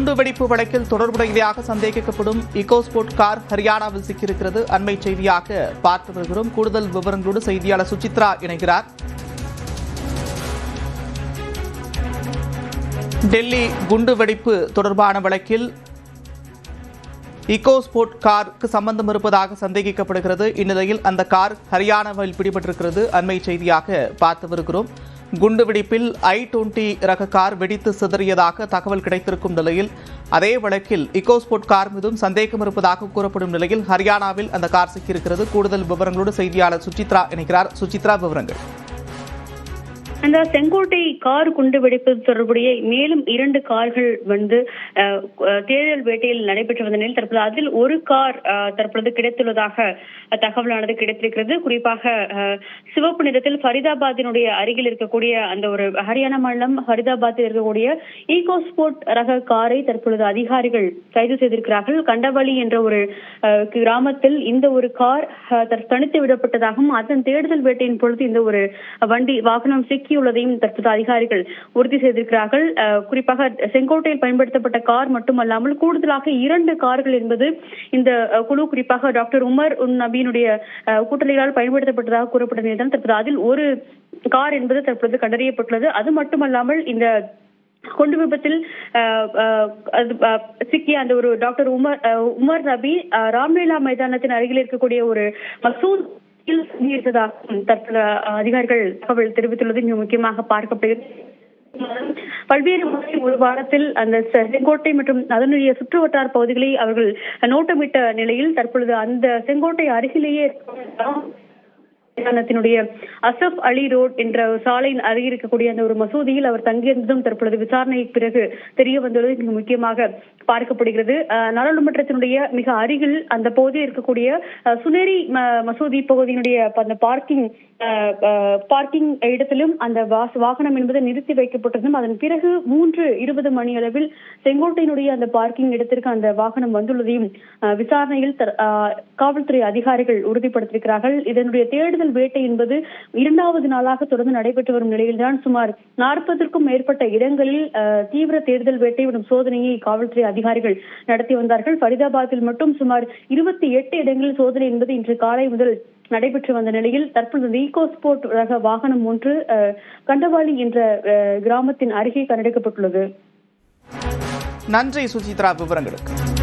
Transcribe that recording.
குண்டுவெடிப்பு வழக்கில் தொடர்புடையதாக சந்தேகிக்கப்படும் இகோஸ்போர்ட் கார் ஹரியானாவில் சிக்கியிருக்கிறது. அண்மை செய்தியாக பார்த்து வருகிறோம். கூடுதல் விவரங்களோடு செய்தியாளர் சுசித்ரா இணைகிறார். டெல்லி குண்டுவெடிப்பு தொடர்பான வழக்கில் இகோஸ்போர்ட் காருக்கு சம்பந்தம் இருப்பதாக சந்தேகிக்கப்படுகிறது. இந்நிலையில் அந்த கார் ஹரியானாவில் பிடிபட்டிருக்கிறது. அண்மை செய்தியாக பார்த்து வருகிறோம். குண்டுவெடிப்பில் i20 ரக கார் வெடித்து சிதறியதாக தகவல் கிடைத்திருக்கும் நிலையில் அதே வழக்கில் இகோஸ்போர்ட் கார் மீதும் சந்தேகம் இருப்பதாக கூறப்படும் நிலையில் ஹரியானாவில் அந்த கார் சிக்கியிருக்கிறது. கூடுதல் விவரங்களோடு செய்தியாளர் சுசித்ரா இணைக்கிறார். சுசித்ரா, விவரங்கள். அந்த செங்கோட்டை கார் குண்டு வெடிப்பு தொடர்புடைய மேலும் 2 கார்கள் தேடுதல் வேட்டையில் நடைபெற்று வந்த நிலையில் தற்போது அதில் ஒரு கார் தற்பொழுது கிடைத்துள்ளதாக தகவலானது கிடைத்திருக்கிறது. குறிப்பாக சிவப்பு நிறத்தில் ஃபரிதாபாத்தினுடைய அருகில் இருக்கக்கூடிய அந்த ஒரு ஹரியானா மாநிலம் ஃபரிதாபாத்தில் இருக்கக்கூடிய ஈகோஸ்போர்ட் ரக காரை தற்பொழுது அதிகாரிகள் கைது செய்திருக்கிறார்கள். கண்டவழி என்ற ஒரு கிராமத்தில் இந்த ஒரு கார் தனித்து விடப்பட்டதாகவும் அதன் தேடுதல் வேட்டையின் பொழுது இந்த ஒரு வாகனம் சிக்கியுள்ளதையும் தற்போது அதிகாரிகள் உறுதி செய்திருக்கிறார்கள். குறிப்பாக செங்கோட்டையில் பயன்படுத்தப்பட்ட கார் மட்டுமல்லாமல் கூடுதலாக 2 கார்கள் என்பது இந்த குழு குறிப்பாக டாக்டர் உமர் உன் நபியினுடைய கூட்டாளிகளால் பயன்படுத்தப்பட்டதாக கூறப்பட்ட நிலையில் தற்போது அதில் ஒரு கார் என்பது தற்போது கண்டறியப்பட்டுள்ளது. அது மட்டுமல்லாமல் இந்த குண்டு விபத்தில் சிக்கிய அந்த ஒரு டாக்டர் உமர் நபி ராம்லீலா மைதானத்தின் அருகில் இருக்கக்கூடிய ஒரு மசூத் தற்போது அதிகாரிகள் தகவல் தெரிவித்துள்ளது மிக முக்கியமாக பார்க்கப்படுகிறது. பல்வேறு முறை ஒரு வாரத்தில் அந்த செங்கோட்டை மற்றும் அதனுடைய சுற்றுவட்டார பகுதிகளை அவர்கள் நோட்டமிட்ட நிலையில் தற்பொழுது அந்த செங்கோட்டை அருகிலேயே மைதானத்தினுடைய அசப் அலி ரோட் என்ற சாலையின் அருகே இருக்கக்கூடிய அந்த ஒரு மசூதியில் அவர் தங்கியிருந்ததும் தற்பொழுது விசாரணைக்கு பிறகு தெரிய வந்துள்ளது மிக முக்கியமாக பார்க்கப்படுகிறது. நாடாளுமன்றத்தினுடைய மிக அருகில் அந்த பகுதியில் இருக்கக்கூடிய சுனேரி மசூதி பகுதியினுடைய அந்த பார்க்கிங் இடத்திலும் அந்த வாகனம் என்பது நிறுத்தி வைக்கப்பட்டதும் அதன் பிறகு 3:20 மணி அளவில் செங்கோட்டையினுடைய அந்த பார்க்கிங் இடத்திற்கு அந்த வாகனம் வந்துள்ளதையும் விசாரணையில் காவல்துறை அதிகாரிகள் உறுதிப்படுத்தியிருக்கிறார்கள். இதனுடைய தேடுதல் வேட்டை என்பது 2வது நாளாக தொடர்ந்து நடைபெற்று வரும் நிலையில்தான் சுமார் 40க்கும் மேற்பட்ட இடங்களில் தீவிர தேடுதல் வேட்டை மற்றும் சோதனையை காவல்துறை அதிகாரிகள் நடத்தி வந்தார்கள். ஃபரிதாபாத்தில் மட்டும் சுமார் 28 இடங்களில் சோதனை என்பது இன்று காலை முதல் நடைபெற்று வந்த நிலையில் தற்போது ஈகோஸ்போர்ட் ரக வாகனம் ஒன்று கண்டவாளி என்ற கிராமத்தின் அருகே கண்டெடுக்கப்பட்டுள்ளது. நன்றி சுசித்ரா, விவரங்களுக்கு.